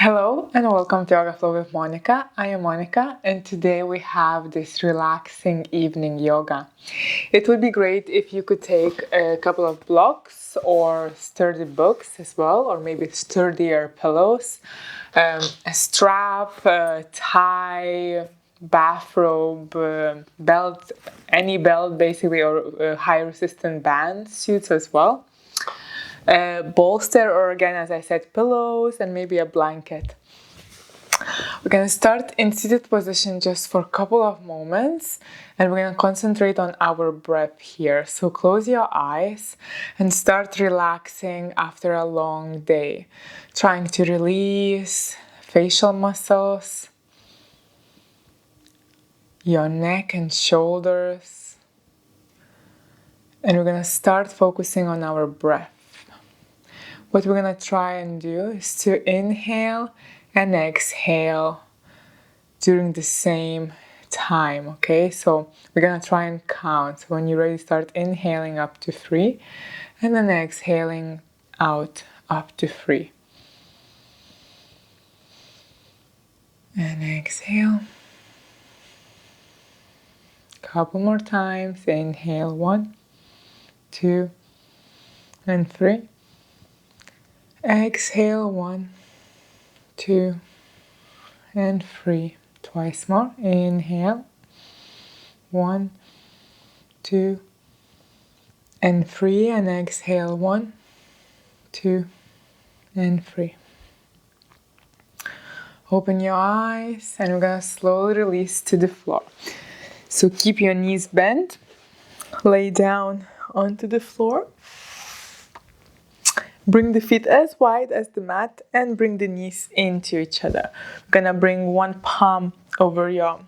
Hello and welcome to Yoga Flow with Monica. I am Monica and today we have this relaxing evening yoga. It would be great if you could take a couple of blocks or sturdy books as well, or maybe sturdier pillows, a strap, a tie, bathrobe, belt, any belt basically, or high resistant band suits as well. Bolster, or again, as I said, pillows and maybe a blanket. We're going to start in seated position just for a couple of moments and we're going to concentrate on our breath here. So close your eyes and start relaxing after a long day, trying to release facial muscles, your neck and shoulders, and we're going to start focusing on our breath. What we're going to try and do is to inhale and exhale during the same time, okay? So we're going to try and count. So when you're ready, start inhaling up to 3 and then exhaling out up to 3. And exhale. Couple more times. Inhale 1, 2, and 3. Exhale 1, 2, and 3. Twice more. Inhale 1, 2, and 3. And exhale 1, 2, and 3. Open your eyes and we're gonna slowly release to the floor. So keep your knees bent. Lay down onto the floor. Bring the feet as wide as the mat and bring the knees into each other. We're gonna bring one palm over your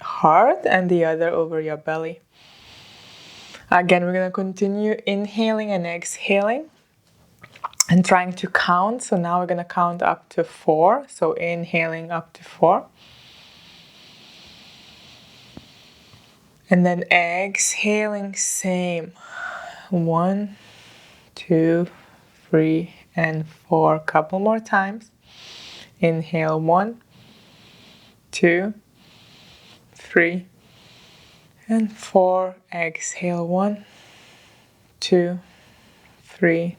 heart and the other over your belly. Again, we're gonna continue inhaling and exhaling and trying to count. So now we're gonna count up to 4. So inhaling up to 4. And then exhaling, same. 1, 2, 3, and 4. Couple more times. Inhale 1, 2, 3, and 4. Exhale 1, 2, 3,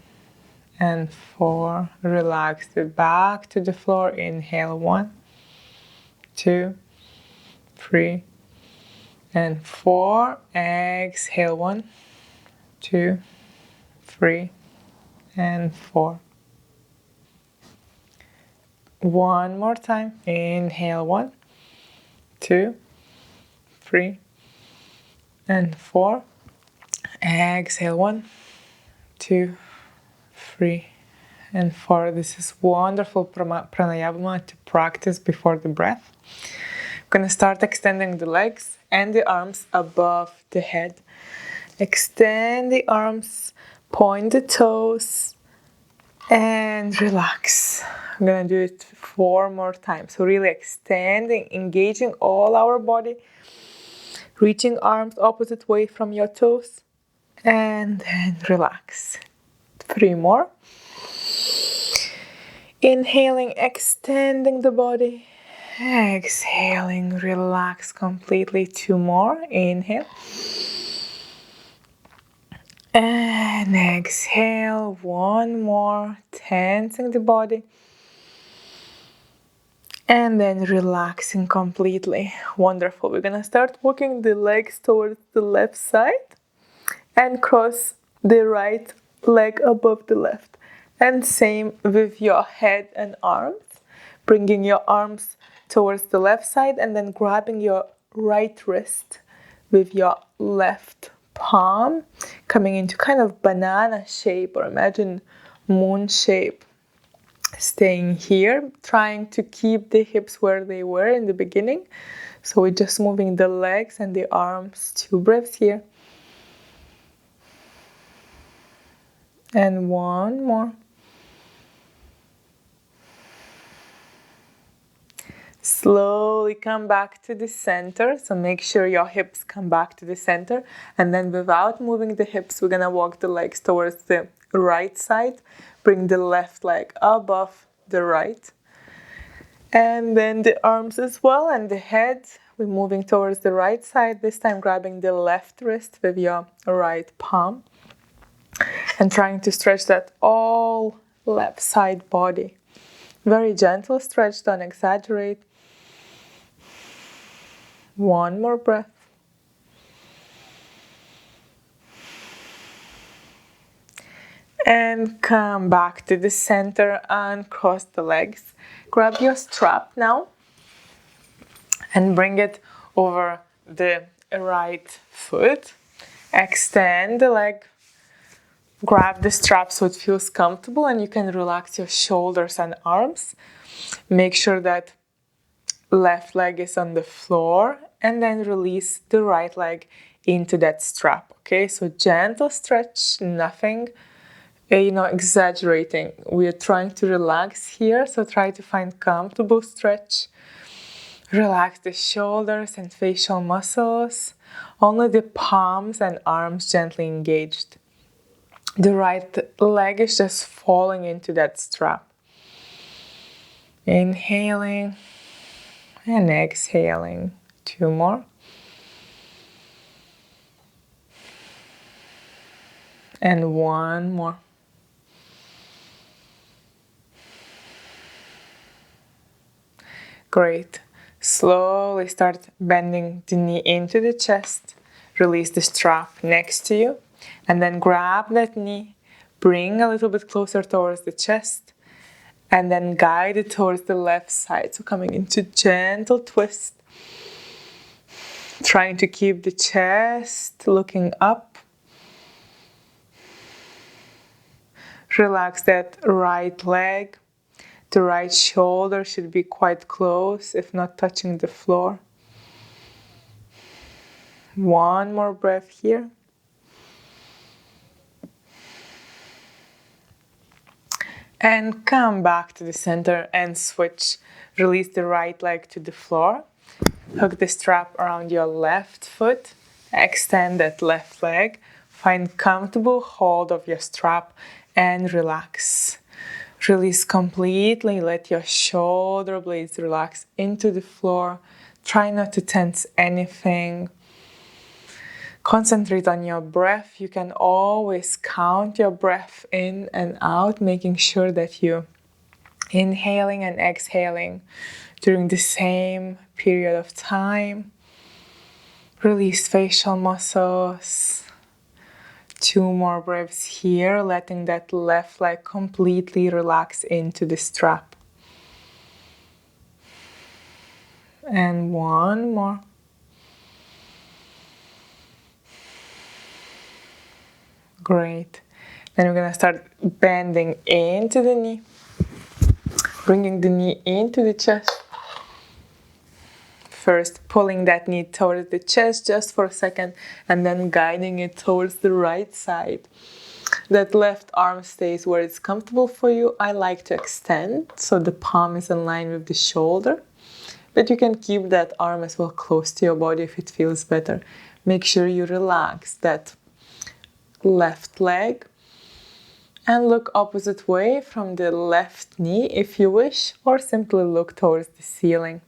and 4. Relax it back to the floor. Inhale 1, 2, 3, and 4. Exhale 1, 2, 3, and 4. One more time. Inhale 1, 2, 3, and 4. Exhale 1, 2, 3, and 4. This is wonderful pranayama to practice before the breath. I'm going to start extending the legs and the arms above the head. Extend the arms, point the toes, and relax. I'm gonna do it 4 more times. So really extending, engaging all our body, reaching arms opposite way from your toes, and then relax. 3 more. Inhaling, extending the body. Exhaling, relax completely. 2 more. Inhale. And exhale, 1 more, tensing the body. And then relaxing completely. Wonderful. We're gonna start walking the legs towards the left side and cross the right leg above the left. And same with your head and arms. Bringing your arms towards the left side and then grabbing your right wrist with your left palm, coming into kind of banana shape, or imagine moon shape. Staying here, trying to keep the hips where they were in the beginning. So we're just moving the legs and the arms. 2 breaths here. And 1 more. Slowly come back to the center. So make sure your hips come back to the center. And then without moving the hips, we're gonna walk the legs towards the right side. Bring the left leg above the right. And then the arms as well, and the head. We're moving towards the right side, this time grabbing the left wrist with your right palm and trying to stretch that all left side body. Very gentle stretch, don't exaggerate. One more breath. And come back to the center and cross the legs. Grab your strap now and bring it over the right foot. Extend the leg. Grab the strap so it feels comfortable and you can relax your shoulders and arms. Make sure that left leg is on the floor and then release the right leg into that strap. Okay, so gentle stretch, nothing exaggerating. We are trying to relax here, so try to find comfortable stretch. Relax the shoulders and facial muscles. Only the palms and arms gently engaged. The right leg is just falling into that strap. Inhaling and exhaling. 2 more. And 1 more. Great. Slowly start bending the knee into the chest. Release the strap next to you. And then grab that knee. Bring a little bit closer towards the chest. And then guide it towards the left side. So coming into gentle twist. Trying to keep the chest looking up. Relax that right leg. The right shoulder should be quite close, if not touching the floor. 1 more breath here. And come back to the center and switch. Release the right leg to the floor. Hook the strap around your left foot. Extend that left leg. Find comfortable hold of your strap and relax. Release completely. Let your shoulder blades relax into the floor. Try not to tense anything. Concentrate on your breath. You can always count your breath in and out, making sure that you inhaling and exhaling during the same period of time. Release facial muscles. 2 more breaths here, letting that left leg completely relax into the strap. And 1 more. Great. Then we're gonna start bending into the knee. Bringing the knee into the chest. First, pulling that knee towards the chest just for a second and then guiding it towards the right side. That left arm stays where it's comfortable for you. I like to extend so the palm is in line with the shoulder. But you can keep that arm as well close to your body if it feels better. Make sure you relax that left leg. And look opposite way from the left knee if you wish, or simply look towards the ceiling.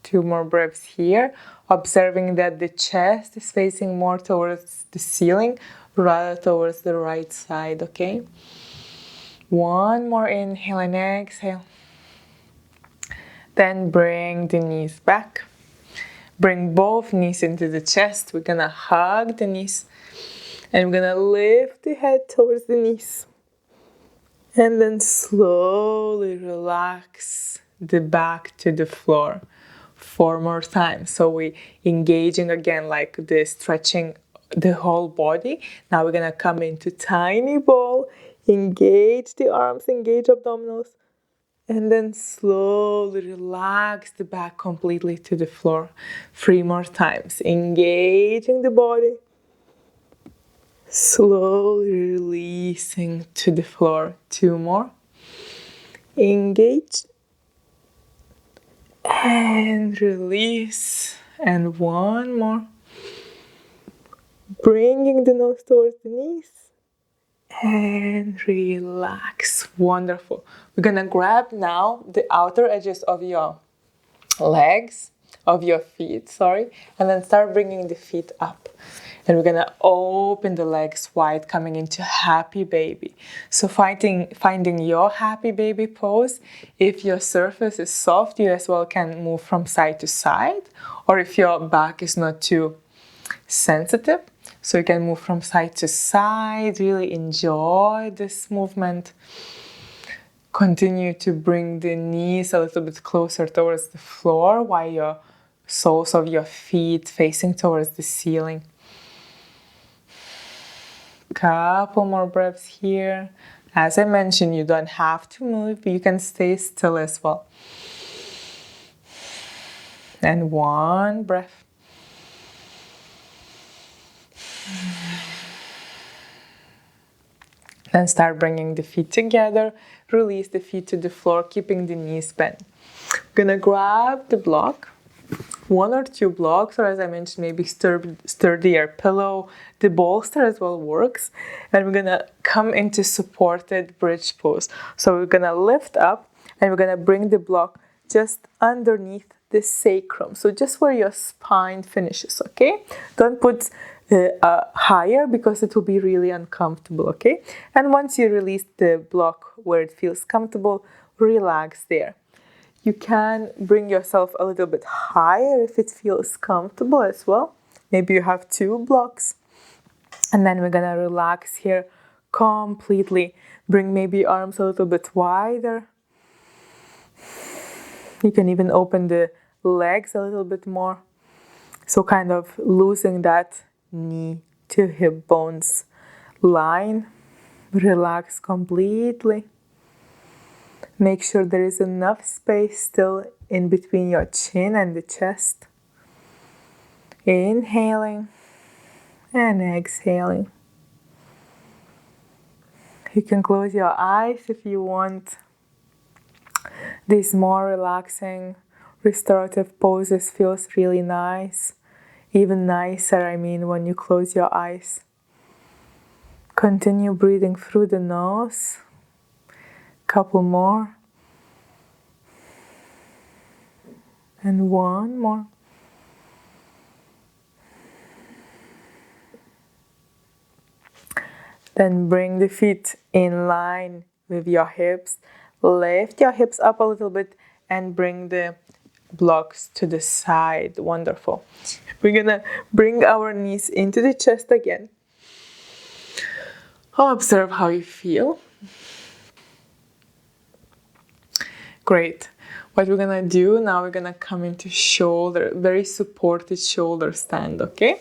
2 more breaths here, observing that the chest is facing more towards the ceiling rather towards the right side, okay? 1 more inhale and exhale. Then bring the knees back. Bring both knees into the chest. We're gonna hug the knees. And we're gonna lift the head towards the knees. And then slowly relax the back to the floor. 4 more times. So we're engaging again like this, stretching the whole body. Now we're gonna come into tiny ball. Engage the arms, engage abdominals. And then slowly relax the back completely to the floor. 3 more times. Engaging the body. Slowly releasing to the floor. 2 more. Engage. And release. And 1 more. Bringing the nose towards the knees. And relax. Wonderful. We're gonna grab now the outer edges of your legs, of your feet, sorry, and then start bringing the feet up. And we're gonna open the legs wide, coming into happy baby. So finding your happy baby pose. If your surface is soft, you as well can move from side to side, or if your back is not too sensitive, so you can move from side to side. Really enjoy this movement. Continue to bring the knees a little bit closer towards the floor while your soles of your feet facing towards the ceiling. Couple more breaths here. As I mentioned, you don't have to move, you can stay still as well. And one breath. Then start bringing the feet together. Release the feet to the floor, keeping the knees bent. Gonna grab the block, 1 or 2 blocks, or as I mentioned, maybe sturdier pillow. The bolster as well works. And we're gonna come into supported bridge pose. So we're gonna lift up and we're gonna bring the block just underneath the sacrum. So just where your spine finishes, okay? Don't put higher because it will be really uncomfortable, okay? And once you release the block where it feels comfortable, relax there. You can bring yourself a little bit higher if it feels comfortable as well. Maybe you have 2 blocks. And then we're gonna relax here completely. Bring maybe arms a little bit wider. You can even open the legs a little bit more. So kind of losing that knee to hip bones line. Relax completely. Make sure there is enough space still in between your chin and the chest. Inhaling and exhaling. You can close your eyes if you want. These more relaxing, restorative poses feels really nice. Even nicer, when you close your eyes. Continue breathing through the nose. Couple more. And 1 more. Then bring the feet in line with your hips. Lift your hips up a little bit and bring the blocks to the side. Wonderful. We're gonna bring our knees into the chest again. Observe how you feel. Great. What we're gonna do now, we're gonna come into shoulder, very supported shoulder stand, okay?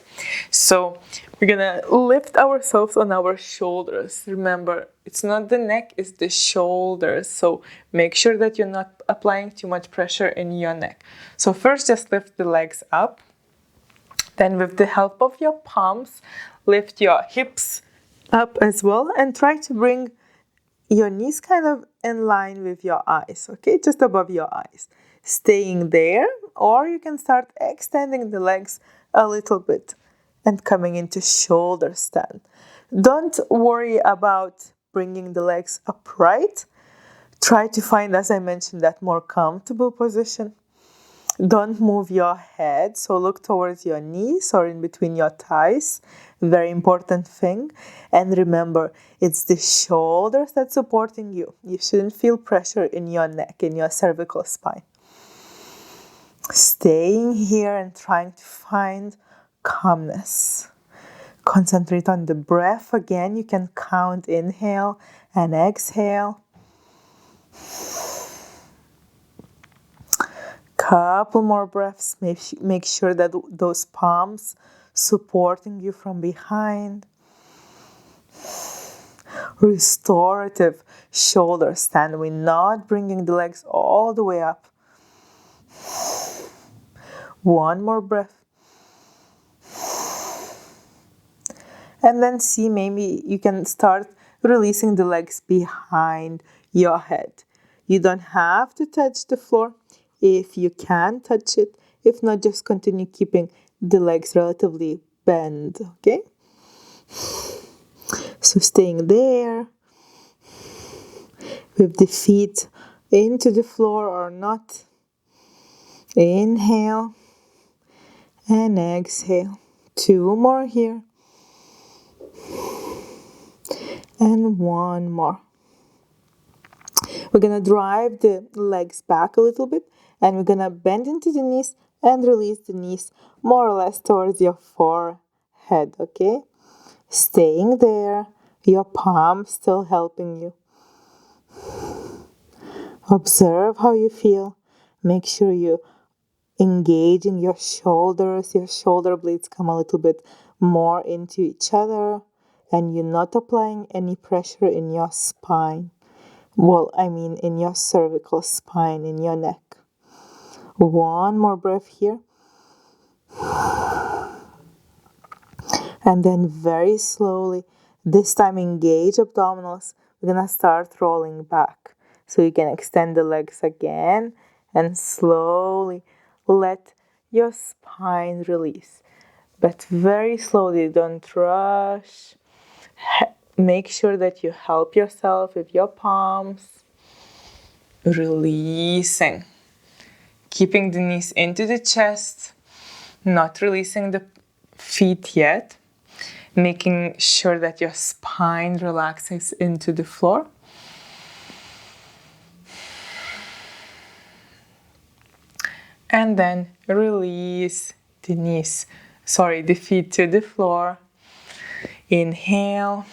So we're gonna lift ourselves on our shoulders. Remember, it's not the neck, it's the shoulders. So make sure that you're not applying too much pressure in your neck. So first, just lift the legs up. Then with the help of your palms, lift your hips up as well and try to bring your knees kind of in line with your eyes, okay? Just above your eyes. Staying there, or you can start extending the legs a little bit and coming into shoulder stand. Don't worry about bringing the legs upright. Try to find, as I mentioned, that more comfortable position. Don't move your head, so look towards your knees or in between your thighs. Very important thing. And remember, it's the shoulders that's supporting you. You shouldn't feel pressure in your neck, in your cervical spine. Staying here and trying to find calmness. Concentrate on the breath. Again, you can count inhale and exhale. Couple more breaths. Make sure that those palms supporting you from behind. Restorative shoulder stand. We're not bringing the legs all the way up. 1 more breath. And then see, maybe you can start releasing the legs behind your head. You don't have to touch the floor. If you can, touch it. If not, just continue keeping the legs relatively bent, okay? So staying there. with the feet into the floor or not. Inhale and exhale. 2 more here. And 1 more. We're gonna drive the legs back a little bit, and we're gonna bend into the knees and release the knees more or less towards your forehead, okay? Staying there, your palms still helping you. Observe how you feel. Make sure you engage in your shoulders. Your shoulder blades come a little bit more into each other, and you're not applying any pressure in your spine. Well, I mean in your cervical spine, in your neck. 1 more breath here. And then very slowly, this time engage abdominals. We're gonna start rolling back. So you can extend the legs again and slowly let your spine release. But very slowly, don't rush. Make sure that you help yourself with your palms. Releasing. Keeping the knees into the chest. Not releasing the feet yet. Making sure that your spine relaxes into the floor. And then release the the feet to the floor. Inhale,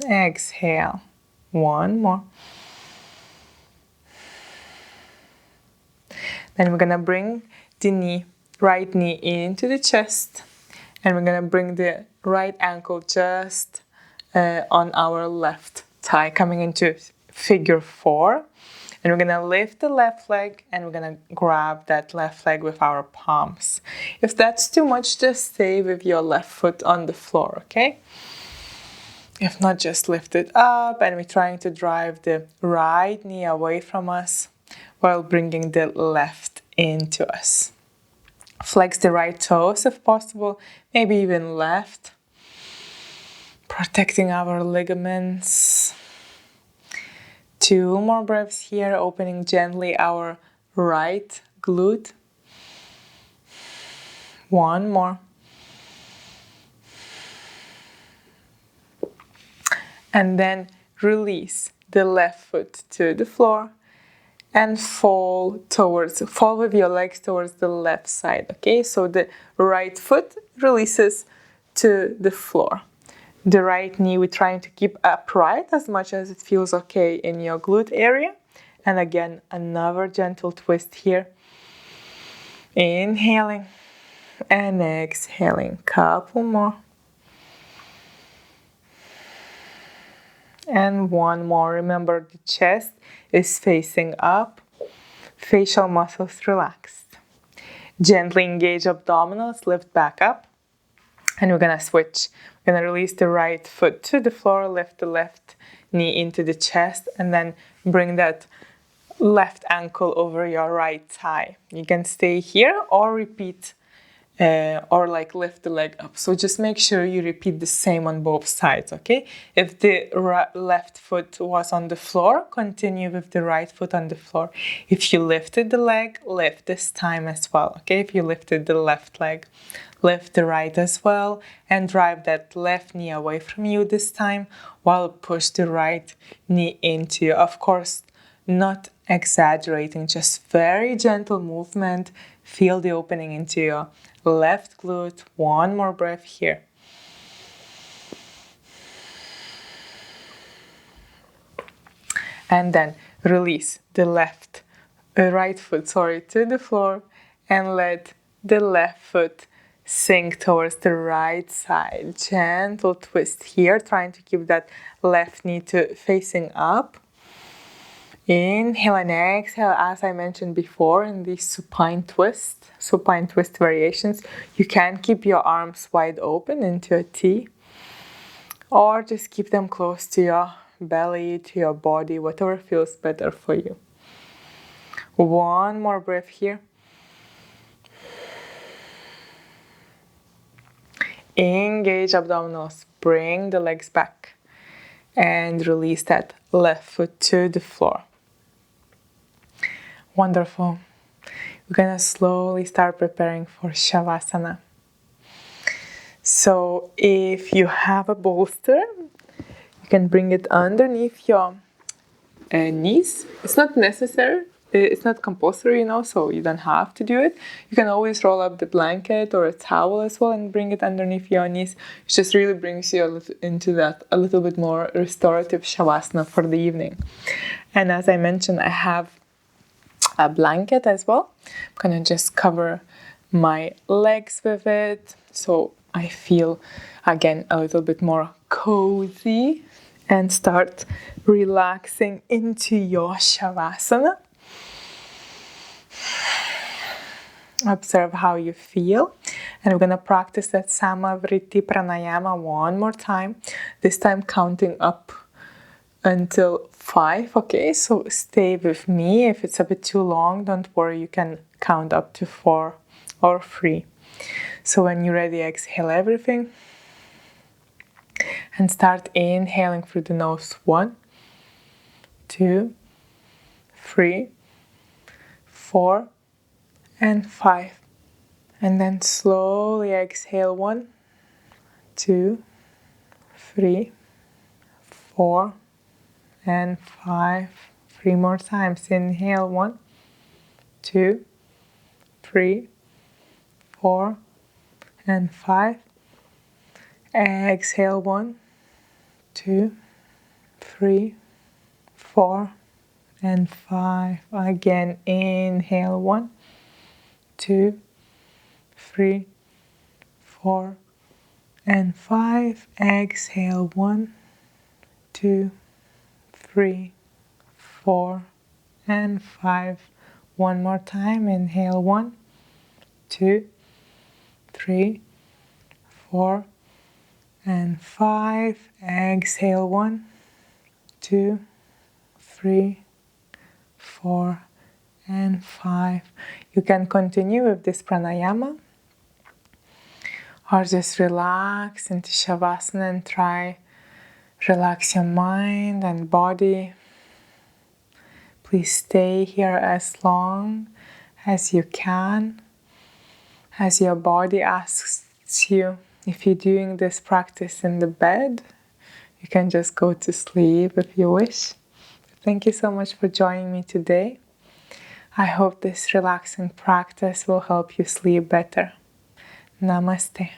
exhale. 1 more. Then we're gonna bring the right knee into the chest. And we're gonna bring the right ankle just on our left thigh, coming into figure 4. And we're gonna lift the left leg and we're gonna grab that left leg with our palms. If that's too much, just stay with your left foot on the floor, okay? If not, just lift it up, and we're trying to drive the right knee away from us while bringing the left into us. Flex the right toes if possible, maybe even left. Protecting our ligaments. 2 more breaths here, opening gently our right glute. 1 more. And then release the left foot to the floor and fall with your legs towards the left side, okay? So the right foot releases to the floor. The right knee we're trying to keep upright as much as it feels okay in your glute area. And again, another gentle twist here. Inhaling and exhaling. Couple more. And 1 more. Remember, the chest is facing up. Facial muscles relaxed. Gently engage abdominals, lift back up. And we're gonna switch. We're gonna release the right foot to the floor, lift the left knee into the chest, and then bring that left ankle over your right thigh. You can stay here or repeat or lift the leg up. So just make sure you repeat the same on both sides, okay? If the left foot was on the floor, continue with the right foot on the floor. If you lifted the leg, lift this time as well, okay? If you lifted the left leg, lift the right as well, and drive that left knee away from you this time while push the right knee into you. Of course, not exaggerating, just very gentle movement. Feel the opening into your left glute. 1 more breath here. And then release the right foot, to the floor, and let the left foot sink towards the right side. Gentle twist here, trying to keep that left knee facing up. Inhale and exhale, as I mentioned before in these supine twist variations. You can keep your arms wide open into a T, or just keep them close to your belly, to your body, whatever feels better for you. 1 more breath here. Engage abdominals, bring the legs back. and release that left foot to the floor. Wonderful. We're gonna slowly start preparing for Shavasana. So if you have a bolster, you can bring it underneath your knees. It's not necessary. It's not compulsory, so you don't have to do it. You can always roll up the blanket or a towel as well and bring it underneath your knees. It just really brings you into that a little bit more restorative Shavasana for the evening. And as I mentioned, I have a blanket as well. I'm gonna just cover my legs with it so I feel again a little bit more cozy, and start relaxing into your Shavasana. Observe how you feel, and we're gonna practice that Samavriti Pranayama one more time, this time counting up until 5. Okay, so stay with me. If it's a bit too long, don't worry, you can count up to 4 or 3. So when you're ready, exhale everything and start inhaling through the nose. 1, 2, 3, 4, and 5. And then slowly exhale. 1, 2, 3, 4, and 5. 3 more times. Inhale. 1, 2, 3, 4, and 5. Exhale. 1, 2, 3, 4, and 5. Again, inhale. 1, 2, 3, 4, and 5. Exhale. 1, 2, 3, 4, and 5. One more time. Inhale. 1, 2, 3, 4, and 5. Exhale. 1, 2, 3, 4, and 5. You can continue with this pranayama or just relax into Shavasana and try relax your mind and body. Please stay here as long as you can, as your body asks you. If you're doing this practice in the bed, you can just go to sleep if you wish. Thank you so much for joining me today. I hope this relaxing practice will help you sleep better. Namaste.